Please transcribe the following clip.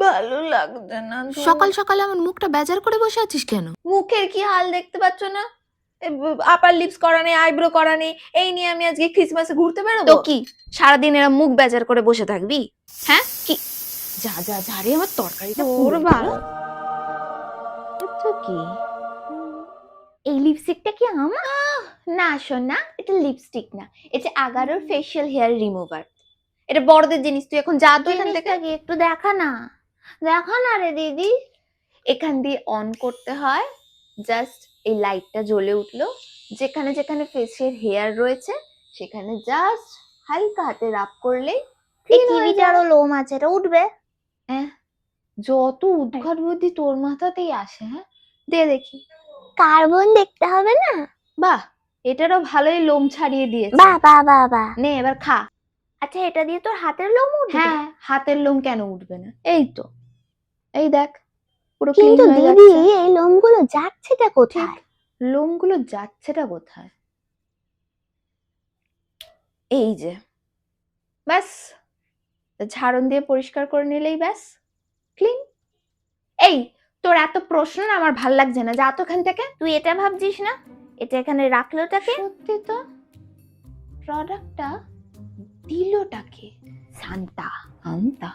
ভালো লাগছে না তো। সকাল সকাল আমার মুখটা বেজার করে বসে আছিস কেন? মুখের কি হাল দেখতে পাচ্ছ না? আপার লিপস করা নেই, আইব্রো করা নেই, এই নিয়ে আমি আজকে ক্রিসমাসে ঘুরতে বেরোবো। তো কি সারাদিন এরা মুখ বেজার করে বসে থাকবি? হ্যাঁ কি? যা যা যা রে, আমার তরকারিটা পুরো ভালো। তো কি এই লিপস্টিকটা কি আমার? না সোনা, এটা লিপস্টিক না, এটা আগারোর ফেশিয়াল হেয়ার রিমুভার। এটা বড়দের জিনিস, তুই এখন যা তো এখান থেকে। জিনিসটা কি একটু দেখা না, দেখা না রে দিদি। এখান দিয়ে অন করতে হয়, জাস্ট এই লাইটটা জ্বলে উঠলো, যেখানে যেখানে ফেসের হেয়ার রয়েছে সেখানে জাস্ট হালকা হাতে রাব করলেই এই clean হয়ে যায়। কিবিটারও লোম আছে, এটা উঠবে? যত উদ্ঘাট বুদ্ধি তোর মাথাতেই আসে। হ্যাঁ, দে দেখি। কার্বন দেখতে হবে না? বাহ, এটারও ভালোই লোম ছাড়িয়ে দিয়েছে। বাহ বাহ বাহ বাহ। নে এবার খা। আচ্ছা, এটা দিয়ে তোর হাতের লোম উঠবে? হ্যাঁ, হাতের লোম কেন উঠবে না? এই তো, এই দেখ পুরো কিন্তু ক্লিন হয়ে দিদি, যাচ্ছে। এই লোমগুলো যাচ্ছেটা ঠিক, কোথায়? লোমগুলো যাচ্ছেটা কোথায়? এই যে, ব্যাস ঝাড়ন দিয়ে পরিষ্কার করে নিলেই ব্যাস ক্লিন। এই, তোর এত প্রশ্ন না আমার ভাল লাগছে না, যা তো এখান থেকে। তুই এটা ভাবছিস না এটা এখানে রাখলোটাকে? সত্যি তো, প্রোডাক্টটা দিলটাকে? শান্তা। আন্তা।